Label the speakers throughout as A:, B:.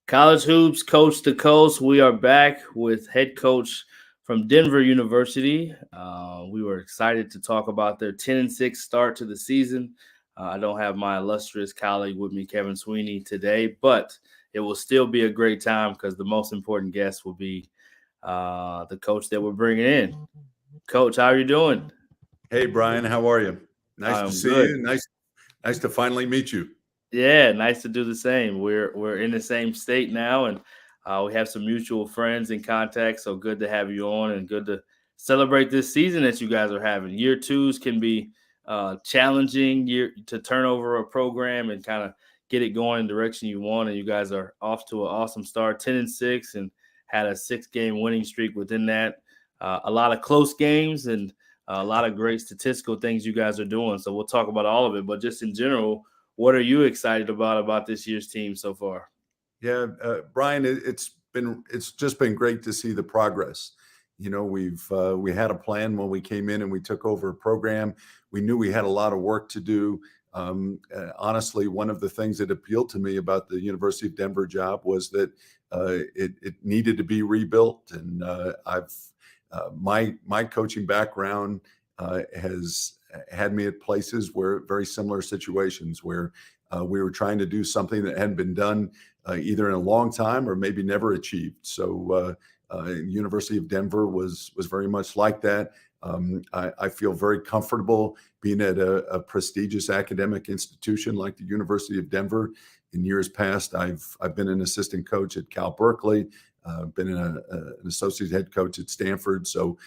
A: College Hoops, Coast to Coast. We are back with head coach from Denver University. We were excited to talk about their 10-6 start to the season. I don't have my illustrious colleague with me, Kevin Sweeney, today, but it will still be a great time because the most important guest will be the coach that we're bringing in. Coach, how are you doing?
B: Hey, Brian, how are you? Nice to
A: I'm
B: see
A: good.
B: you. Nice to finally meet you.
A: Yeah, nice to do the same. We're in the same state now, and we have some mutual friends and contacts. So good to have you on, and good to celebrate this season that you guys are having. Year twos can be challenging year to turn over a program and kind of get it going in the direction you want. And you guys are off to an awesome start, 10-6, and had a 6-game winning streak within that. A lot of close games and a lot of great statistical things you guys are doing. So we'll talk about all of it, but just in general, what are you excited about this year's team so far?
B: Yeah, Brian, it's just been great to see the progress. You know, we had a plan when we came in and we took over a program. We knew we had a lot of work to do. Honestly, one of the things that appealed to me about the University of Denver job was that it needed to be rebuilt, and my coaching background has had me at places where very similar situations where we were trying to do something that hadn't been done either in a long time or maybe never achieved. So University of Denver was very much like that. I feel very comfortable being at a prestigious academic institution like the University of Denver. In years past, I've been an assistant coach at Cal Berkeley. Been an associate head coach at Stanford. So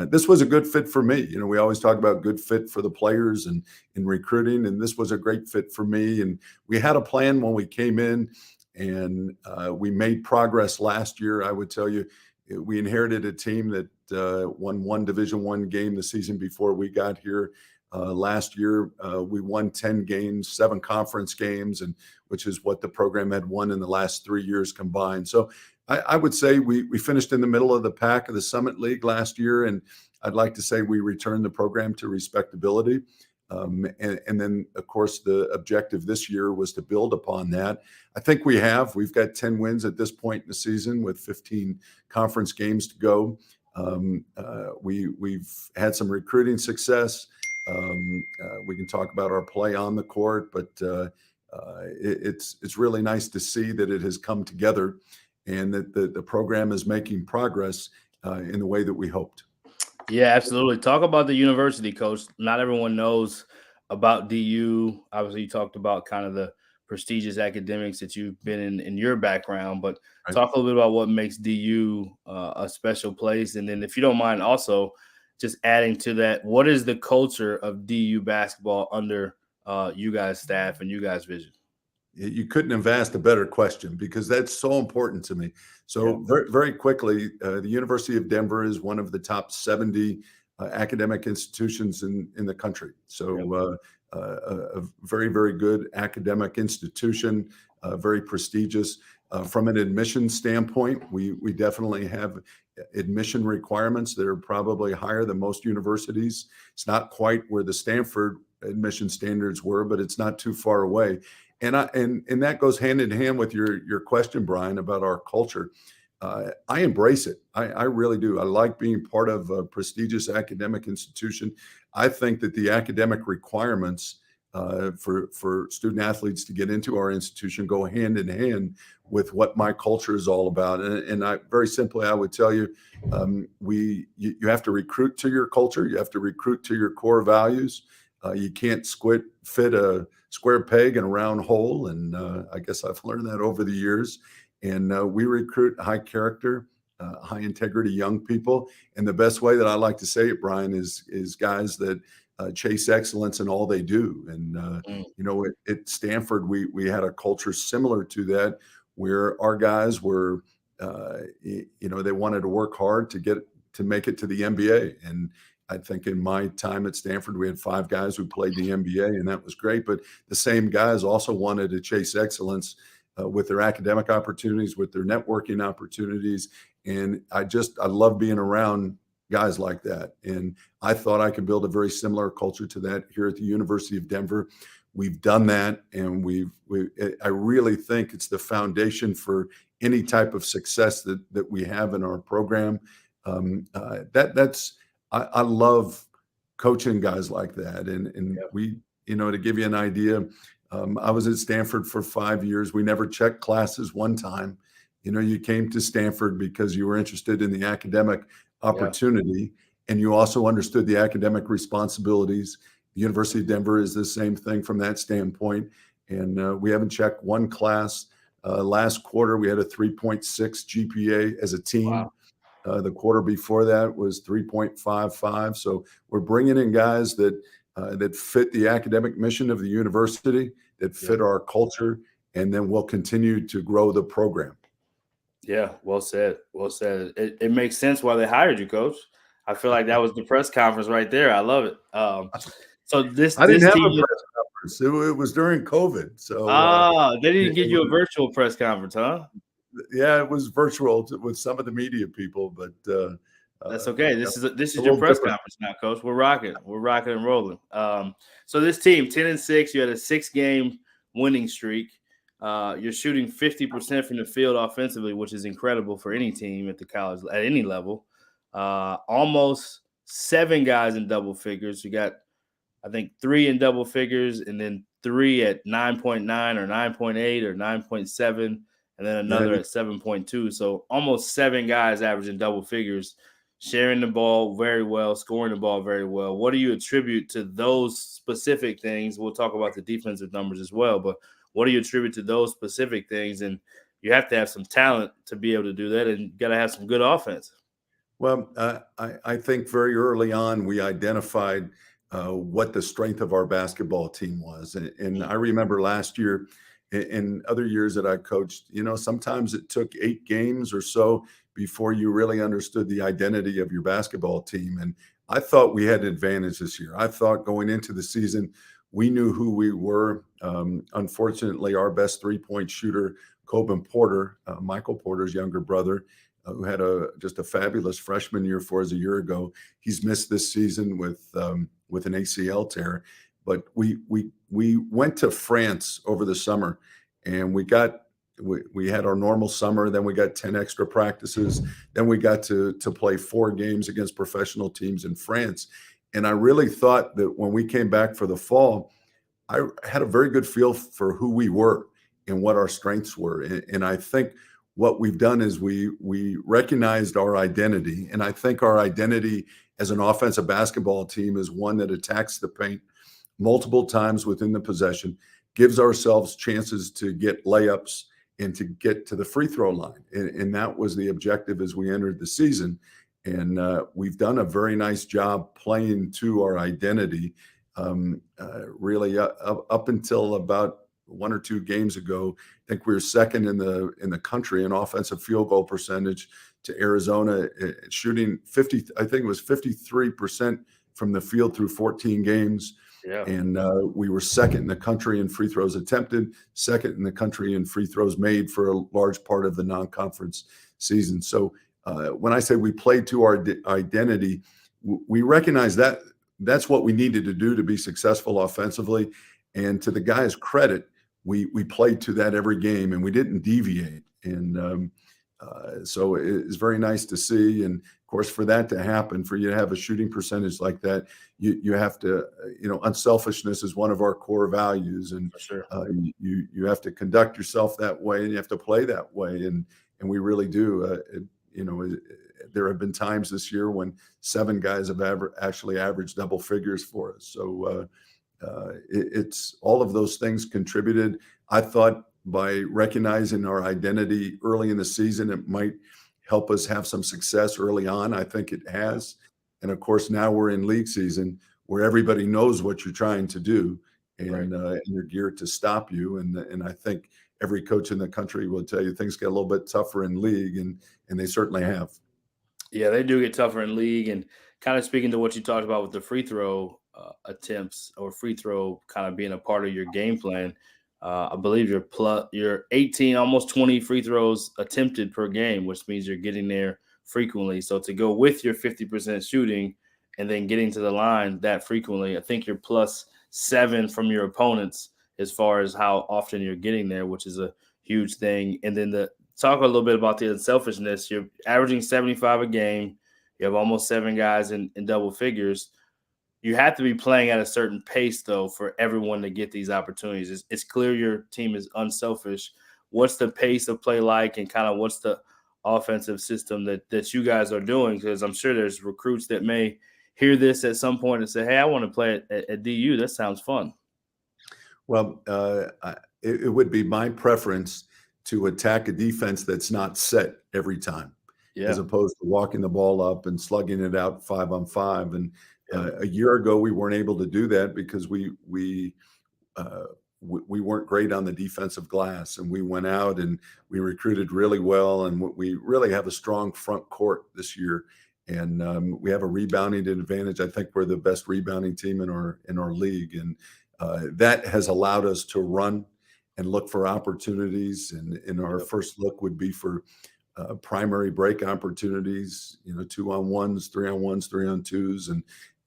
B: this was a good fit for me. You know, we always talk about good fit for the players and in recruiting, and this was a great fit for me. And we had a plan when we came in, and we made progress last year. I would tell you, we inherited a team that won one Division I game the season before we got here. Last year, we won 10 games, 7 conference games, and which is what the program had won in the last 3 years combined. So I would say we finished in the middle of the pack of the Summit League last year, and I'd like to say we returned the program to respectability. And then, of course, the objective this year was to build upon that. I think we have. We've got 10 wins at this point in the season with 15 conference games to go. We've had some recruiting success. We can talk about our play on the court, but it's really nice to see that it has come together and that the program is making progress in the way that we hoped.
A: Yeah, absolutely. Talk about the university, coach. Not everyone knows about DU. Obviously, you talked about kind of the prestigious academics that you've been in your background, but
B: Right.
A: talk a little bit about what makes DU a special place. And then, if you don't mind, also just adding to that, what is the culture of DU basketball under you guys' staff and you guys' vision?
B: You couldn't have asked a better question because that's so important to me. So very, very quickly, the University of Denver is one of the top 70 academic institutions in the country. So a very, very good academic institution, very prestigious. From an admission standpoint, we definitely have admission requirements that are probably higher than most universities. It's not quite where the Stanford admission standards were, but it's not too far away. And that goes hand in hand with your question, Brian, about our culture. I embrace it. I really do. I like being part of a prestigious academic institution. I think that the academic requirements for student athletes to get into our institution go hand in hand with what my culture is all about. And I very simply, I would tell you, you have to recruit to your culture. You have to recruit to your core values. You can't fit a square peg in a round hole. And I guess I've learned that over the years. And we recruit high character, high integrity young people. And the best way that I like to say it, Brian, is guys that chase excellence in all they do. And, at Stanford, we had a culture similar to that, where our guys were, they wanted to work hard to make it to the NBA. And I think in my time at Stanford, we had 5 guys who played the NBA, and that was great. But the same guys also wanted to chase excellence with their academic opportunities, with their networking opportunities. And I love being around guys like that. And I thought I could build a very similar culture to that here at the University of Denver. We've done that, and I really think it's the foundation for any type of success that we have in our program. I love coaching guys like that, and
A: Yeah.
B: we, to give you an idea, I was at Stanford for 5 years. We never checked classes one time. You came to Stanford because you were interested in the academic
A: Yeah.
B: opportunity, and you also understood the academic responsibilities. The University of Denver is the same thing from that standpoint. And we haven't checked one class. Last quarter, we had a 3.6 GPA as a team.
A: Wow.
B: The quarter before that was 3.55. So we're bringing in guys that fit the academic mission of the university, that
A: Yeah.
B: fit our culture, and then we'll continue to grow the program.
A: Yeah, well said. Well said. It makes sense why they hired you, Coach. I feel like that was the press conference right there. I love it. So this
B: I didn't
A: this
B: have
A: team.
B: a press conference. It was during COVID. So
A: They didn't give you a virtual press conference, huh?
B: yeah, it was virtual with some of the media people, but
A: That's okay.
B: yeah,
A: This
B: a
A: is your
B: little
A: press
B: different.
A: conference now, Coach. We're rocking. We're rocking and rolling. So this team, 10-6, you had a 6-game winning streak. You're shooting 50% from the field offensively, which is incredible for any team at the college at any level. Almost 7 guys in double figures. You got, I think, 3 in double figures, and then 3 at 9.9 or 9.8 or 9.7, and then
B: Yeah,
A: another at 7.2. So almost 7 guys averaging double figures, sharing the ball very well, scoring the ball very well. What do you attribute to those specific things? We'll talk about the defensive numbers as well, but what do you attribute to those specific things? And you have to have some talent to be able to do that, and you got to have some good offense.
B: well, I think very early on we identified what the strength of our basketball team was, and I remember last year and other years that I coached, sometimes it took 8 games or so before you really understood the identity of your basketball team. And I thought we had an advantage this year. I thought going into the season, we knew who we were. Unfortunately, our best 3-point shooter, Coben Porter, Michael Porter's younger brother, who had just a fabulous freshman year for us a year ago. He's missed this season with an ACL tear. But we went to France over the summer, and we had our normal summer. Then we got 10 extra practices. Then we got to play 4 games against professional teams in France. And I really thought that when we came back for the fall, I had a very good feel for who we were and what our strengths were. And I think what we've done is we recognized our identity. And I think our identity as an offensive basketball team is one that attacks the paint multiple times within the possession, gives ourselves chances to get layups and to get to the free throw line. And that was the objective as we entered the season. And we've done a very nice job playing to our identity. Really up until about 1 or 2 games ago, I think we were second in the country in offensive field goal percentage to Arizona, shooting 50. I think it was 53% from the field through 14 games.
A: Yeah.
B: And we were second in the country in free throws attempted, second in the country in free throws made for a large part of the non-conference season. So when I say we played to our identity, we recognize that that's what we needed to do to be successful offensively. And to the guys' credit, we played to that every game, and we didn't deviate. And so it's very nice to see. And of course, for that to happen, for you to have a shooting percentage like that, you have to, unselfishness is one of our core values, and
A: For sure.
B: you have to conduct yourself that way, and you have to play that way, and we really do. There have been times this year when 7 guys have actually averaged double figures for us. So it's all of those things contributed. I thought by recognizing our identity early in the season, it might help us have some success early on. I think it has. And of course, now we're in league season where everybody knows what you're trying to do, and,
A: Right.
B: and you're geared to stop you. And I think every coach in the country will tell you things get a little bit tougher in league, and they certainly have.
A: Yeah, they do get tougher in league. And kind of speaking to what you talked about with the free throw attempts or free throw kind of being a part of your game plan, I believe you're 18, almost 20 free throws attempted per game, which means you're getting there frequently. So to go with your 50% shooting and then getting to the line that frequently, I think you're plus 7 from your opponents as far as how often you're getting there, which is a huge thing. And then the talk a little bit about the unselfishness. You're averaging 75 a game. You have almost 7 guys in double figures. You have to be playing at a certain pace, though, for everyone to get these opportunities. It's clear your team is unselfish. What's the pace of play like, and kind of what's the offensive system that you guys are doing? Because I'm sure there's recruits that may hear this at some point and say, hey, I want to play at DU. That sounds fun.
B: Well, it would be my preference to attack a defense that's not set every time, as opposed to walking the ball up and slugging it out 5-on-5. And a year ago, we weren't able to do that because we weren't great on the defensive glass, and we went out and we recruited really well, and we really have a strong front court this year, and we have a rebounding advantage. I think we're the best rebounding team in our league, and that has allowed us to run and look for opportunities. And our first look would be for primary break opportunities, 2-on-1s, 3-on-1s, 3-on-2s,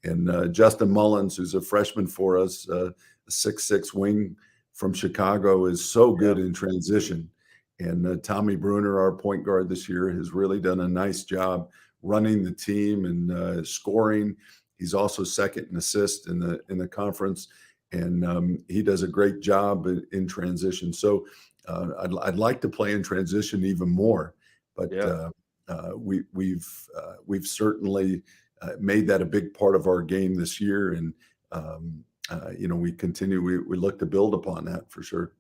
B: and Justin Mullins, who's a freshman for us, a 6'6" wing from Chicago, is so good in transition. And Tommy Bruner, our point guard this year, has really done a nice job running the team and scoring. He's also second in assist in the conference, and he does a great job in transition. So I'd like to play in transition even more, but we've certainly made that a big part of our game this year, and we continue. We look to build upon that for sure.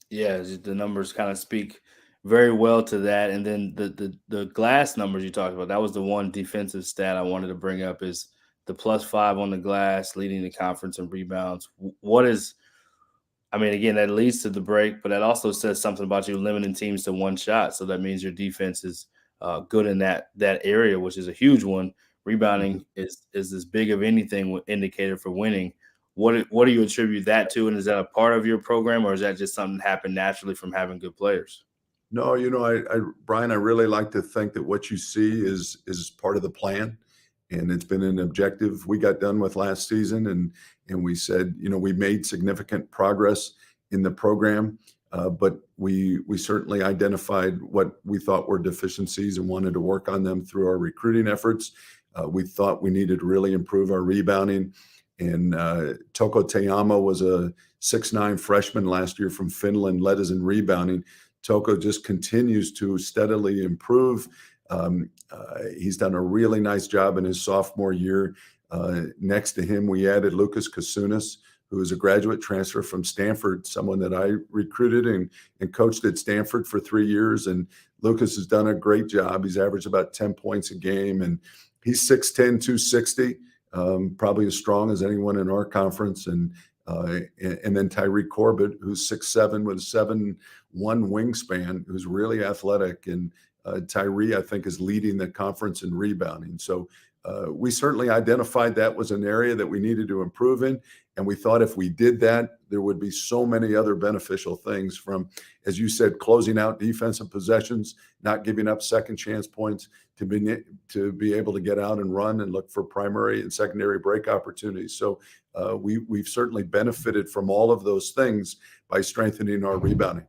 A: Yeah, the numbers kind of speak very well to that. And then the glass numbers you talked about, that was the one defensive stat I wanted to bring up, is the +5 on the glass, leading the conference in rebounds. Again, that leads to the break, but that also says something about you limiting teams to one shot. So that means your defense is good in that area, which is a huge one. Rebounding is as big of anything indicator for winning. What do you attribute that to? And is that a part of your program, or is that just something that happened naturally from having good players?
B: No, Brian, I really like to think that what you see is part of the plan, and it's been an objective we got done with last season, and we said, we made significant progress in the program, but we certainly identified what we thought were deficiencies and wanted to work on them through our recruiting efforts. We thought we needed to really improve our rebounding. And Toko Teyama was a 6'9" freshman last year from Finland, led us in rebounding. Toko just continues to steadily improve. He's done a really nice job in his sophomore year. Next to him, we added Lucas Kasunas, who is a graduate transfer from Stanford, someone that I recruited and coached at Stanford for 3 years. And Lucas has done a great job. He's averaged about 10 points a game, and he's 6'10", 260. Probably as strong as anyone in our conference, and then Tyree Corbett, who's 6'7" with a 7'1" wingspan, who's really athletic, and Tyree, I think, is leading the conference in rebounding. So we certainly identified that was an area that we needed to improve in, and we thought if we did that, there would be so many other beneficial things, from, as you said, closing out defensive possessions, not giving up second chance points, to be able to get out and run and look for primary and secondary break opportunities. So we've certainly benefited from all of those things by strengthening our rebounding.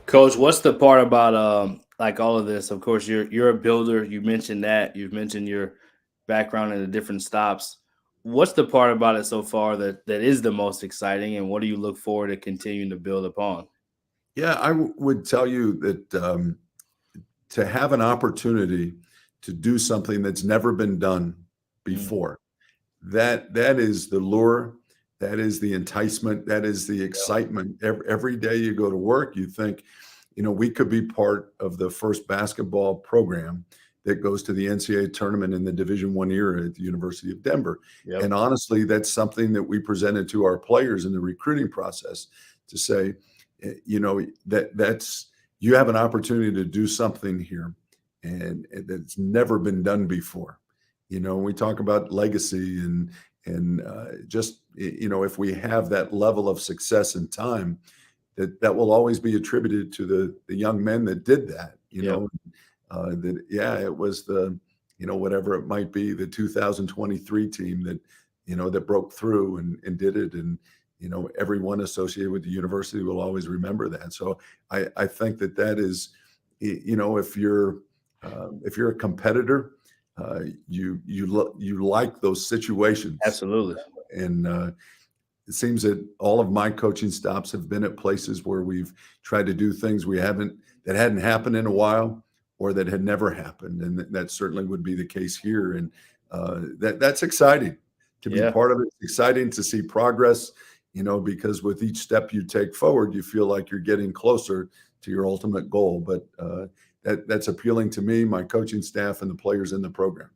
A: Coach, what's the part about all of this? Of course, you're a builder. You mentioned that. You've mentioned your background in the different stops. What's the part about it so far that is the most exciting, and what do you look forward to continuing to build upon?
B: Yeah, I would tell you that to have an opportunity to do something that's never been done before, that is the lure, that is the enticement, that is the excitement. Every day you go to work, you think, we could be part of the first basketball program that goes to the NCAA tournament in the Division I era at the University of Denver. Yep. And honestly, that's something that we presented to our players in the recruiting process, to say, that's you have an opportunity to do something here, and that's never been done before. We talk about legacy and just, if we have that level of success in time, that will always be attributed to the young men that did that. It was whatever it might be, the 2023 team that, that broke through and did it. And, everyone associated with the university will always remember that. So I think that is, if you're a competitor, you like those situations.
A: Absolutely.
B: And it seems that all of my coaching stops have been at places where we've tried to do things that hadn't happened in a while, or that had never happened. And that certainly would be the case here. And that's exciting to be part of it. It's exciting to see progress, because with each step you take forward, you feel like you're getting closer to your ultimate goal. But that's appealing to me, my coaching staff, and the players in the program.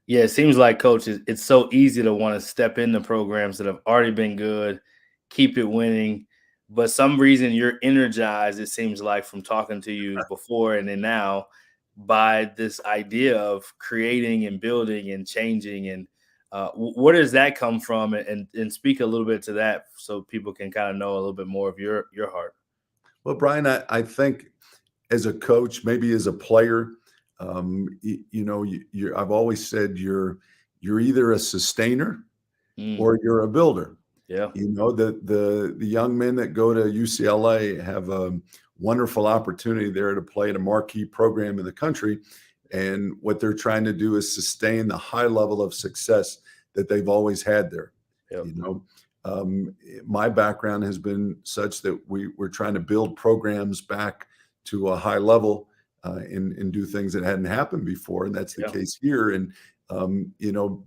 A: Yeah, it seems like, Coach, it's so easy to want to step into programs that have already been good, keep it winning. But some reason you're energized, it seems like, from talking to you before and then now, by this idea of creating and building and changing. And where does that come from? And speak a little bit to that so people can kind of know a little bit more of your heart.
B: Well, Brian, I think as a coach, maybe as a player, I've always said you're either a sustainer or you're a builder.
A: Yeah.
B: The young men that go to UCLA have a wonderful opportunity there to play at a marquee program in the country. And what they're trying to do is sustain the high level of success that they've always had there.
A: Yep.
B: My background has been such that we're trying to build programs back to a high level and do things that hadn't happened before. And that's the case here. And,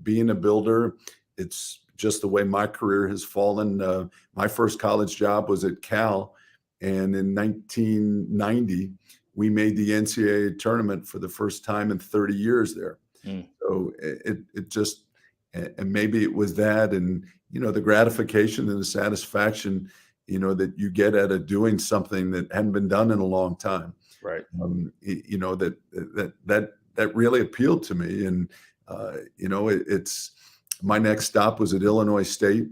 B: being a builder, it's just the way my career has fallen. My first college job was at Cal. And in 1990, we made the NCAA tournament for the first time in 30 years there. So it just, and maybe it was that, and, the gratification and the satisfaction, that you get out of doing something that hadn't been done in a long time.
A: Right.
B: That really appealed to me. And, it's my next stop was at Illinois State,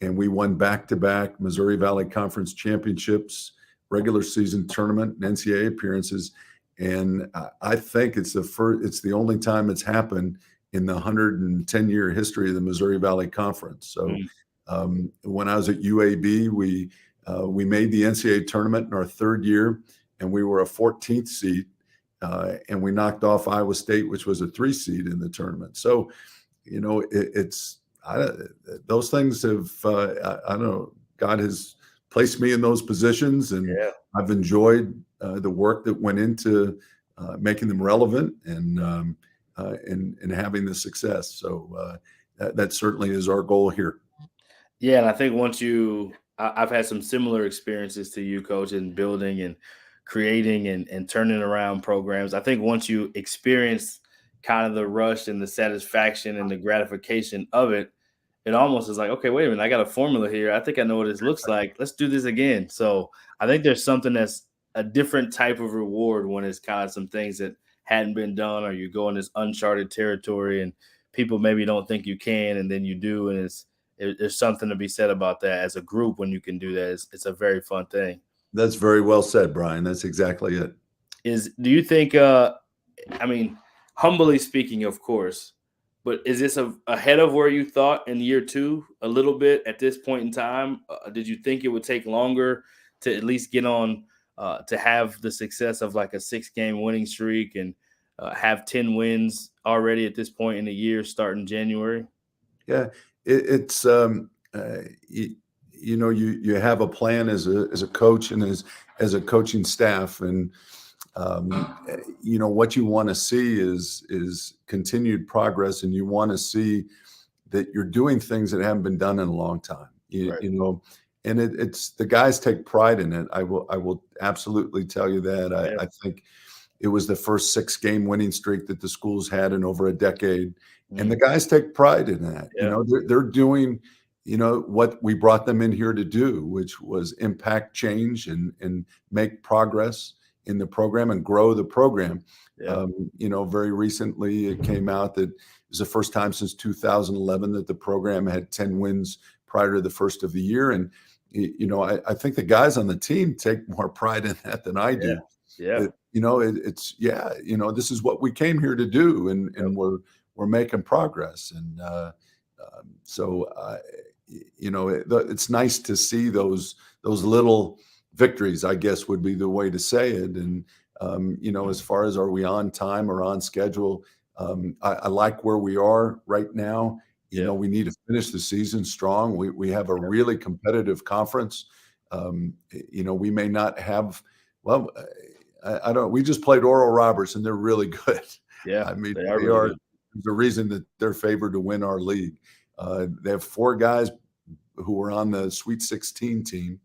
B: and we won back-to-back Missouri Valley Conference championships, regular season tournament, and NCAA appearances. And I think it's the only time it's happened in the 110-year history of the Missouri Valley Conference. So when I was at UAB, we made the NCAA tournament in our third year, and we were a 14th seed, and we knocked off Iowa State, which was a 3 seed in the tournament. So, those things have, I don't know, God has placed me in those positions, and I've enjoyed the work that went into making them relevant and having the success. So that certainly is our goal here.
A: Yeah, and I think I've had some similar experiences to you, Coach, in building and creating and turning around programs. I think once you experience kind of the rush and the satisfaction and the gratification of it, it almost is like, okay, wait a minute, I got a formula here. I think I know what this looks like. Let's do this again. So I think there's something that's a different type of reward when it's kind of some things that hadn't been done, or you go in this uncharted territory and people maybe don't think you can, and then you do. And there's something to be said about that as a group when you can do that. It's a very fun thing.
B: That's very well said, Brian. That's exactly it.
A: Do you think, humbly speaking, of course, but is this ahead of where you thought in year 2 a little bit at this point in time? Did you think it would take longer to at least get on to have the success of like a 6-game winning streak and have 10 wins already at this point in the year starting January?
B: Yeah, it's you have a plan as a coach and as a coaching staff, and what you want to see is continued progress, and you want to see that you're doing things that haven't been done in a long time. And it's the guys take pride in it. I will absolutely tell you that. I think it was the first 6-game winning streak that the schools had in over a decade, and the guys take pride in that. They're doing what we brought them in here to do, which was impact change and make progress in the program and grow the program. Very recently it came out that it was the first time since 2011 that the program had 10 wins prior to the first of the year. And, I think the guys on the team take more pride in that than I do. it's this is what we came here to do, and
A: Yep.
B: we're making progress, and it's nice to see those little victories, I guess would be the way to say it. And as far as are we on time or on schedule, I like where we are right now.
A: Yep.
B: We need to finish the season strong. We have a really competitive conference. We may not have, well, I don't. We just played Oral Roberts, and they're really good.
A: Yeah,
B: I mean,
A: they are
B: they
A: really
B: are.
A: good.
B: There's a reason that they're favored to win our league. They have 4 guys who were on the Sweet 16 team,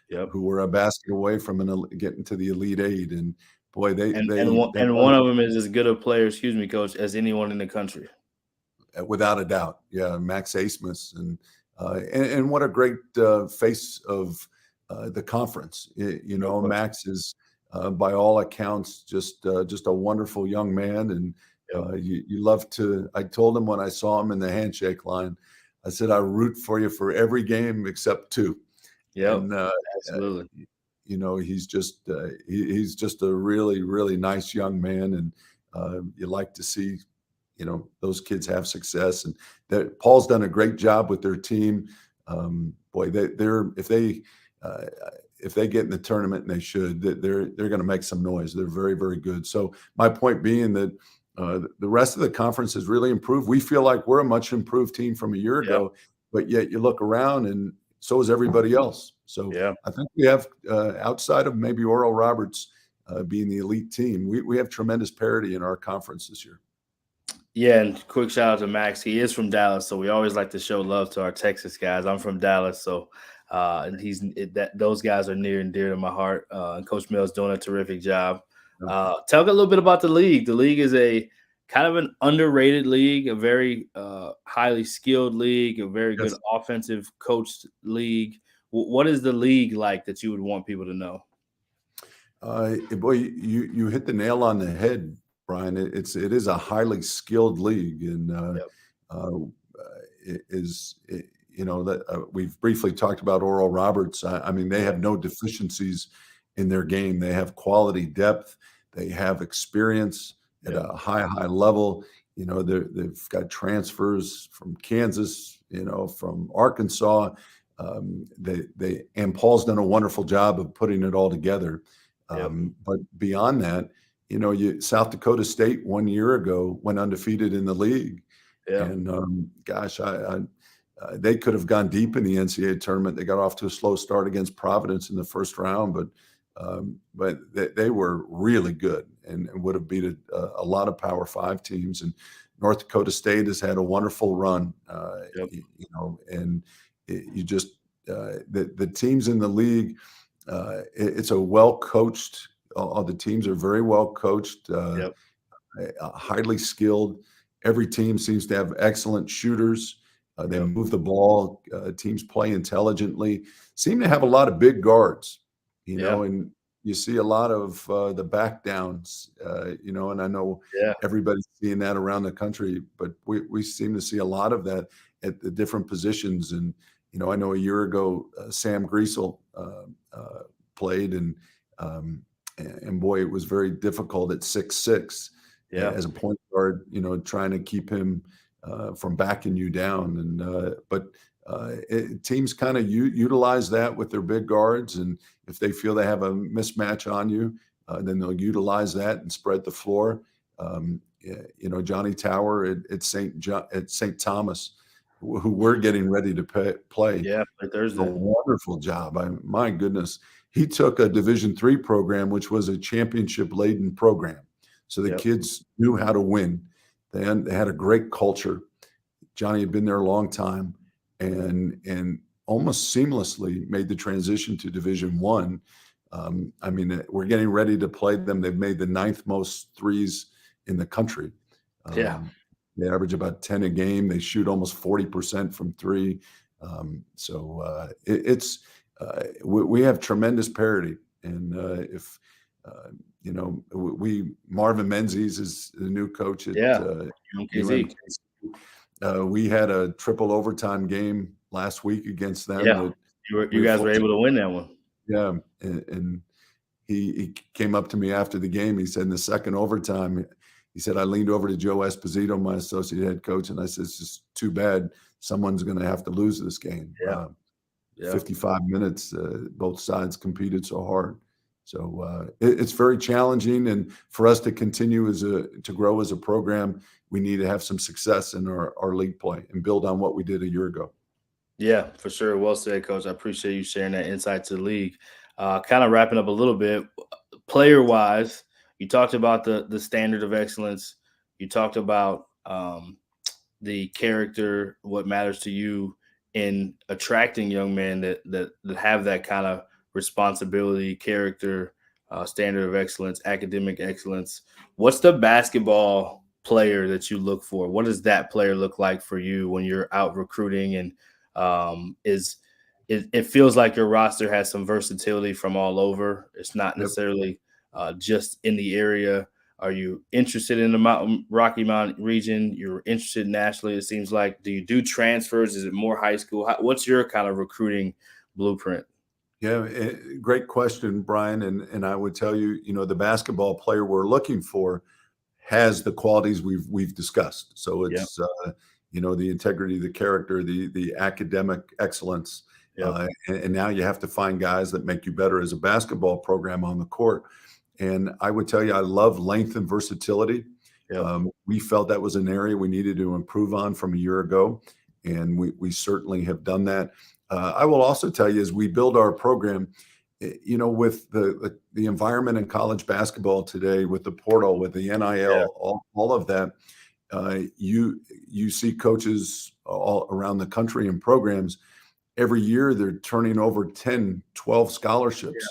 A: Yep.
B: who were a basket away from getting to the Elite Eight, and boy, they
A: One of them is as good a player, excuse me, coach, as anyone in the country.
B: without a doubt, yeah, Max Asmus, and what a great face of the conference. Max is by all accounts just a wonderful young man, and
A: Yep.
B: you love to. I told him when I saw him in the handshake line, I said, I root for you for every game except 2.
A: Yep.
B: And
A: Absolutely.
B: he's just he's just a really, really nice young man, and you like to see those kids have success, and that Paul's done a great job with their team. Boy, they're if they get in the tournament, and they should, they're going to make some noise. They're very, very good. So my point being that the rest of the conference has really improved. We feel like we're a much improved team from a year ago, but yet you look around and so is everybody else. So
A: Yeah.
B: I think we have, outside of maybe Oral Roberts being the elite team, we have tremendous parity in our conference this year.
A: Yeah, and quick shout out to Max. He is from Dallas, so we always like to show love to our Texas guys. I'm from Dallas, so and those guys are near and dear to my heart. And Coach Mill's doing a terrific job. Talk a little bit about the league. The league is a kind of an underrated league, a very highly skilled league, a very good offensive coached league. What is the league like that you would want people to know?
B: Boy, you hit the nail on the head, Brian. It is a highly skilled league, and we've briefly talked about Oral Roberts. I mean, they have no deficiencies in their game. They have quality depth. They have experience at a high level. They've got transfers from Kansas, from Arkansas. And Paul's done a wonderful job of putting it all together. But beyond that, South Dakota State 1 year ago went undefeated in the league. And they could have gone deep in the NCAA tournament. They got off to a slow start against Providence in the first round, but they were really good and would have beat a lot of Power 5 teams. And North Dakota State has had a wonderful run, and the teams in the league. It's a well-coached. All the teams are very well coached, highly skilled. Every team seems to have excellent shooters. They move the ball. Teams play intelligently. Seem to have a lot of big guards, and you see a lot of the back downs, and I know everybody's seeing that around the country, but we seem to see a lot of that at the different positions. And I know a year ago, Sam Griesel played, and boy, it was very difficult at 6'6" as a point guard, trying to keep him from backing you down. But teams kind of utilize that with their big guards, and if they feel they have a mismatch on you, then they'll utilize that and spread the floor. Johnny Tower at St. Thomas, who we're getting ready to play.
A: Thursday.
B: A wonderful job. My goodness, he took a Division III program, which was a championship-laden program, so the kids knew how to win. They had a great culture. Johnny had been there a long time, and almost seamlessly made the transition to Division I. We're getting ready to play them. They've made the 9th most threes in the country. They average about 10 a game. They shoot almost 40% from 3. We have tremendous parity. And if Marvin Menzies is the new coach at
A: UMKZ.
B: We had a triple overtime game last week against them.
A: You guys were able to win that one.
B: Yeah, and he came up to me after the game. He said in the second overtime, he said, I leaned over to Joe Esposito, my associate head coach, and I said, it's just too bad someone's going to have to lose this game.
A: Yeah. Yeah.
B: 55 minutes, both sides competed so hard. So it's very challenging. And for us to continue to grow as a program, we need to have some success in our league play and build on what we did a year ago.
A: Yeah, for sure. Well said, Coach. I appreciate you sharing that insight to the league. Kind of wrapping up a little bit, player-wise, you talked about the standard of excellence. You talked about the character, what matters to you in attracting young men that have that kind of responsibility, character, standard of excellence, academic excellence. What's the basketball player that you look for? What does that player look like for you when you're out recruiting? And it feels like your roster has some versatility from all over. It's not necessarily just in the area. Are you interested in the Rocky Mountain region? You're interested nationally, it seems like. Do you do transfers? Is it more high school? What's your kind of recruiting blueprint?
B: Yeah, great question, Brian. And I would tell you, the basketball player we're looking for has the qualities we've discussed. So it's the integrity, the character, the academic excellence. And now you have to find guys that make you better as a basketball program on the court. And I would tell you, I love length and versatility. We felt that was an area we needed to improve on from a year ago, and we certainly have done that. I will also tell you, as we build our program, with the environment in college basketball today, with the portal, with the NIL, all of that, you see coaches all around the country in programs. Every year, they're turning over 10, 12 scholarships.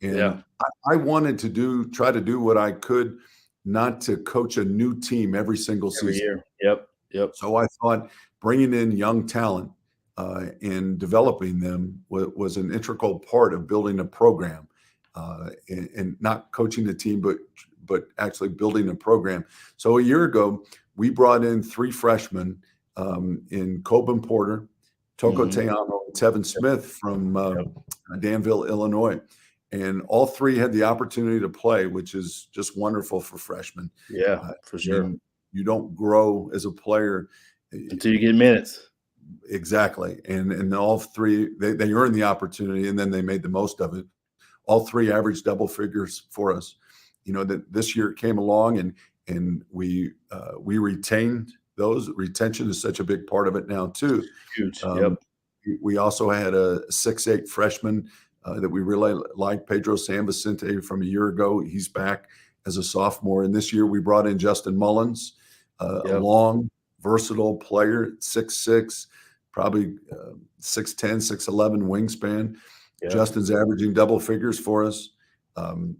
B: And I wanted to try to do what I could, not to coach a new team every single season.
A: Yep.
B: So I thought bringing in young talent and developing them was an integral part of building a program, and not coaching the team, but actually building a program. So a year ago, we brought in 3 freshmen in Coben Porter, Toko Teano, and Tevin Smith from Danville, Illinois. And all 3 had the opportunity to play, which is just wonderful for freshmen.
A: Yeah, for sure.
B: You don't grow as a player
A: until you get minutes.
B: Exactly. And all 3, they earned the opportunity, and then they made the most of it. All 3 averaged double figures for us. That this year it came along, and we retained those. Retention is such a big part of it now too.
A: Huge.
B: We also had a 6'8" freshman that we really like, Pedro San Vicente, from a year ago. He's back as a sophomore. And this year we brought in Justin Mullins, a long, versatile player, 6'6", probably 6'10", 6'11" wingspan. Justin's averaging double figures for us. And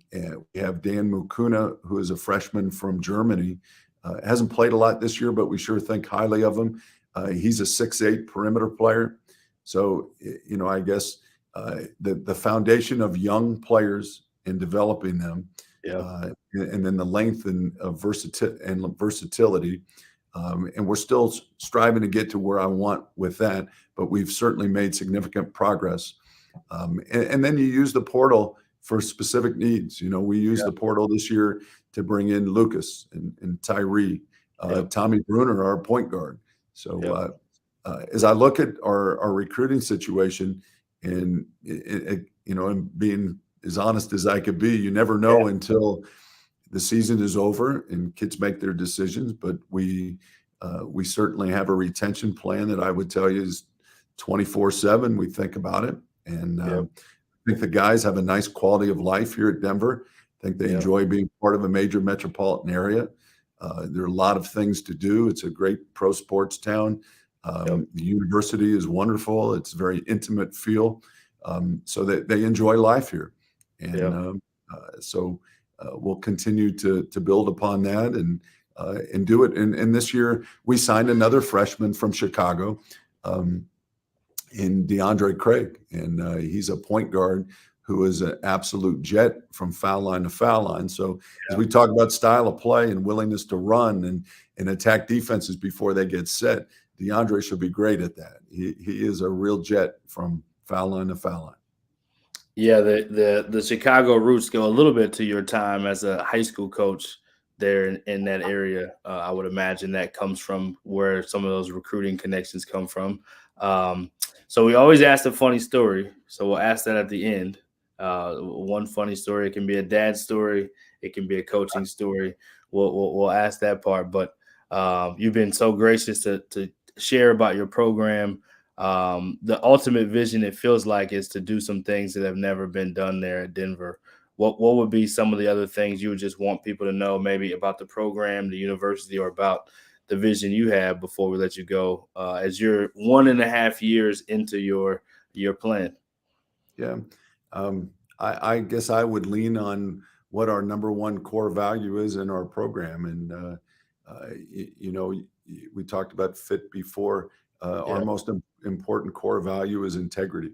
B: we have Dan Mukuna, who is a freshman from Germany. Hasn't played a lot this year, but we sure think highly of him. He's a 6'8" perimeter player. So, I guess the foundation of young players and developing them, and then the length and versatility. And we're still striving to get to where I want with that, but we've certainly made significant progress. And then you use the portal for specific needs. We used the portal this year to bring in Lucas and Tyree, Tommy Bruner, our point guard. So as I look at our recruiting situation, and and being as honest as I could be, you never know until the season is over and kids make their decisions. But we certainly have a retention plan that I would tell you is 24/7. We think about it, and I think the guys have a nice quality of life here at Denver. I think they enjoy being part of a major metropolitan area. There are a lot of things to do. It's a great pro sports town. The university is wonderful. It's a very intimate feel, so that they enjoy life here. And so we'll continue to build upon that and do it. And this year we signed another freshman from Chicago, in DeAndre Craig. And he's a point guard who is an absolute jet from foul line to foul line. So as we talk about style of play and willingness to run and attack defenses before they get set, DeAndre should be great at that. He is a real jet from foul line to foul line.
A: Yeah, the Chicago roots go a little bit to your time as a high school coach there in that area. I would imagine that comes from where some of those recruiting connections come from. Um, so we always ask a funny story. So we'll ask that at the end. One funny story. It can be a dad story. It can be a coaching story. We'll ask that part. But you've been so gracious to share about your program. The ultimate vision, it feels like, is to do some things that have never been done there at Denver. What would be some of the other things you would just want people to know, maybe about the program, the university, or about the vision you have before we let you go, as you're 1.5 years into your plan?
B: Yeah. I guess I would lean on what our number one core value is in our program. And, we talked about fit before. Our
A: Yeah,
B: most important core value is integrity.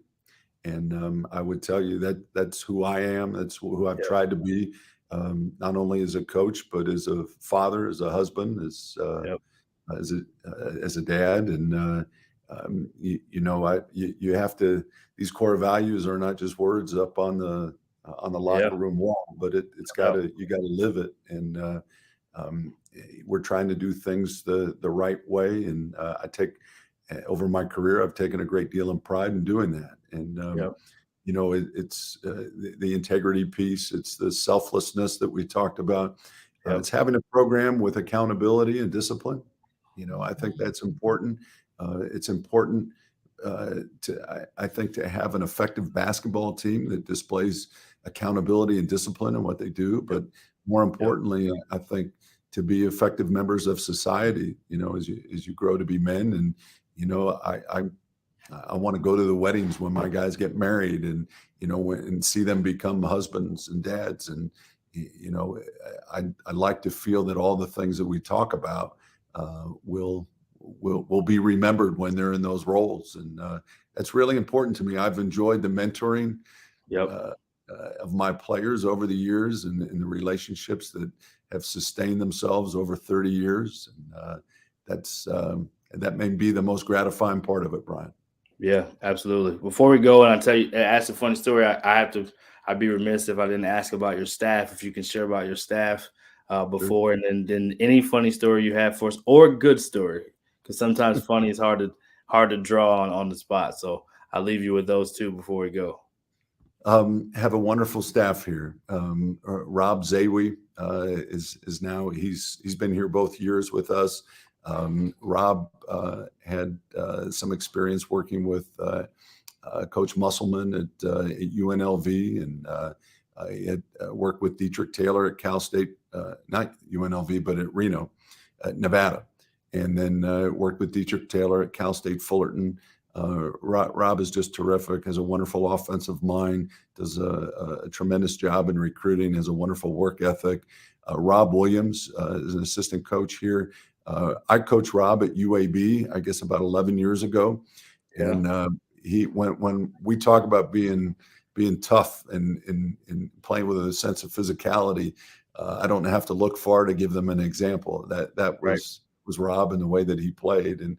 B: And I would tell you that that's who I am. That's who I've
A: yeah,
B: tried to be, not only as a coach, but as a father, as a husband,
A: yeah,
B: as a dad. And you have to. These core values are not just words up on the
A: yeah,
B: locker room wall, but it's got
A: yeah,
B: to you got to live it. And um, we're trying to do things the right way. And I take over my career, I've taken a great deal of pride in doing that. And
A: yeah,
B: it's the integrity piece. It's the selflessness that we talked about.
A: yeah,
B: It's having a program with accountability and discipline. I think that's important. It's important I think, to have an effective basketball team that displays accountability and discipline in what they do.
A: yeah,
B: But more
A: yeah,
B: importantly, I think to be effective members of society, as you grow to be men. And I want to go to the weddings when my guys get married, and and see them become husbands and dads. And I like to feel that all the things that we talk about will be remembered when they're in those roles. And that's really important to me. I've enjoyed the mentoring
A: yep.
B: uh, of my players over the years, and the relationships that have sustained themselves over 30 years. And that may be the most gratifying part of it, Brian.
A: Yeah, absolutely. Before we go, and I tell you, ask a funny story. I have to. I'd be remiss if I didn't ask about your staff. If you can share about your staff
B: Sure.
A: before, and then any funny story you have for us, or a good story, because sometimes funny is hard to draw on the spot. So I'll leave you with those two before we go.
B: Have a wonderful staff here. Rob Zawi is now he's been here both years with us. Rob had some experience working with Coach Musselman at UNLV, and he had worked with Dietrich Taylor at Cal State, not UNLV, but at Reno, Nevada, and then worked with Dietrich Taylor at Cal State Fullerton. Rob is just terrific, has a wonderful offensive mind, does a tremendous job in recruiting, has a wonderful work ethic. Rob Williams is an assistant coach here. I coached Rob at UAB, I guess about 11 years ago.
A: Yeah,
B: And when we talk about being tough and playing with a sense of physicality, I don't have to look far to give them an example. That
A: right.
B: was Rob and the way that he played. And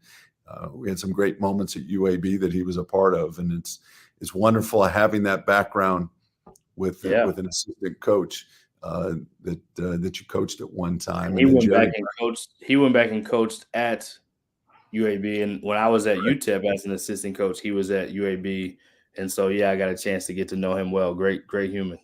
B: we had some great moments at UAB that he was a part of. And it's wonderful having that background with
A: Yeah,
B: with an assistant coach that you coached at one time.
A: and
B: And then Jerry.
A: He went back and coached at UAB, and when I was at UTEP as an assistant coach, he was at UAB, and so yeah, I got a chance to get to know him well. Great human.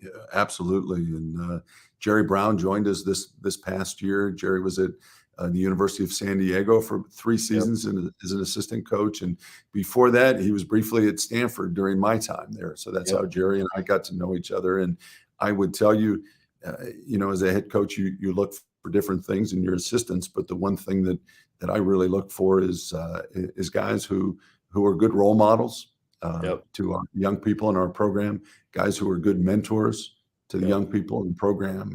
B: Yeah, absolutely. And Jerry Brown joined us this past year. Jerry was at the University of San Diego for 3
A: Yep,
B: seasons as an assistant coach, and before that, he was briefly at Stanford during my time there. So that's
A: yep,
B: how Jerry and I got to know each other. And I would tell you, as a head coach, you look for different things in your assistants, but the one thing that I really look for is guys who are good role models
A: yep,
B: to our young people in our program, guys who are good mentors to the
A: yep,
B: young people in the program.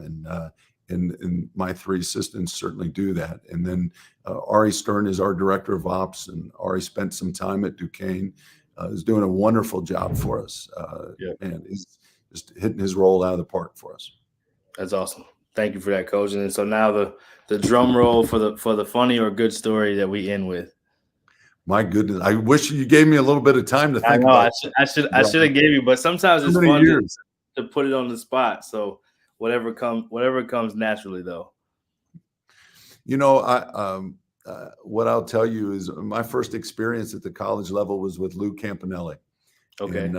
B: And my 3 assistants certainly do that. And then Ari Stern is our director of ops, and Ari spent some time at Duquesne, is doing a wonderful job for us.
A: yep.
B: And he's just hitting his role out of the park for us.
A: That's awesome. Thank you for that, coach. And so now the drum roll for the funny or good story that we end with.
B: My goodness, I wish you gave me a little bit of time to
A: I
B: think
A: know
B: about
A: I should have gave you, but sometimes
B: too
A: it's
B: many
A: fun
B: years.
A: to put it on the spot. So whatever comes naturally, though.
B: You know, what I'll tell you is my first experience at the college level was with Lou Campanelli.
A: Okay.
B: And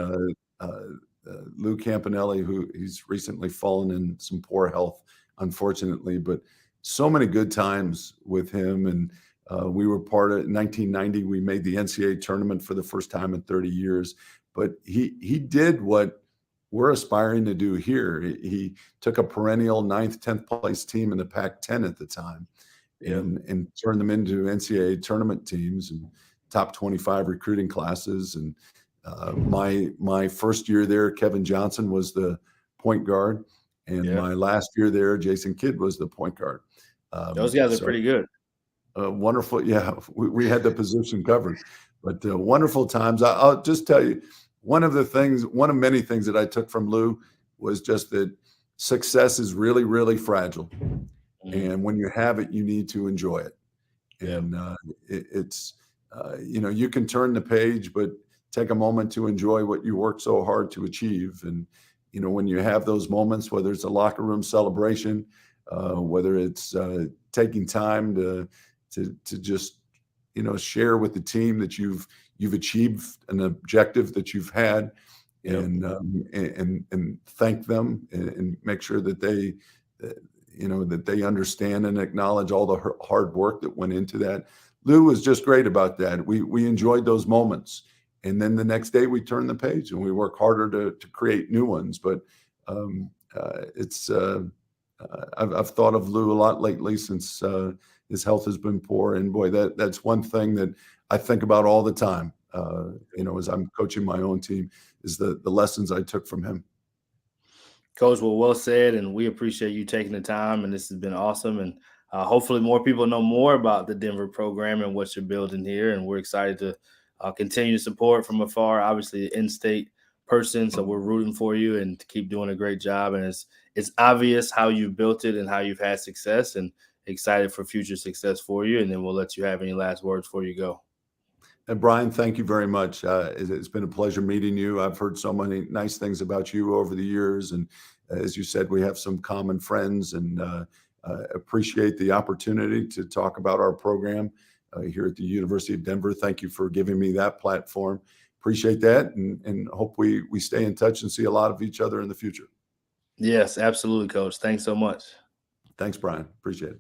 B: Lou Campanelli, who he's recently fallen in some poor health, unfortunately, but so many good times with him. And we were part of 1990. We made the NCAA tournament for the first time in 30 years. But he did what we're aspiring to do here. He took a perennial 9th, 10th place team in the Pac-10 at the time
A: Yep.
B: and turned them into NCAA tournament teams and top 25 recruiting classes. And my first year there, Kevin Johnson was the point guard, and
A: Yeah.
B: my last year there, Jason Kidd was the point guard.
A: Those guys are
B: So
A: pretty good.
B: wonderful. Yeah, we had the position covered, but wonderful times. I'll just tell you, one of many things that I took from Lou was just that success is really, really fragile.
A: Mhm.
B: And when you have it, you need to enjoy it.
A: Yep.
B: And it's, you can turn the page, but take a moment to enjoy what you worked so hard to achieve. And, when you have those moments, whether it's a locker room celebration, whether it's taking time to just, share with the team that you've achieved an objective that you've had,
A: Yep.
B: and thank them and make sure that they, that they understand and acknowledge all the hard work that went into that. Lou was just great about that. We enjoyed those moments. And then the next day we turn the page and we work harder to create new ones. But I've thought of Lou a lot lately since his health has been poor. And boy, that's one thing that I think about all the time, as I'm coaching my own team, is the lessons I took from him.
A: Coach, well said, and we appreciate you taking the time, and this has been awesome. And hopefully more people know more about the Denver program and what you're building here, and we're excited to continue to support from afar. Obviously, an in-state person, so we're rooting for you and to keep doing a great job. And it's obvious how you've built it and how you've had success, and excited for future success for you. And then we'll let you have any last words before you go.
B: And Brian, thank you very much. It's been a pleasure meeting you. I've heard so many nice things about you over the years. And as you said, we have some common friends, and appreciate the opportunity to talk about our program here at the University of Denver. Thank you for giving me that platform. Appreciate that, and hope we stay in touch and see a lot of each other in the future.
A: Yes, absolutely, Coach. Thanks so much.
B: Thanks, Brian. Appreciate it.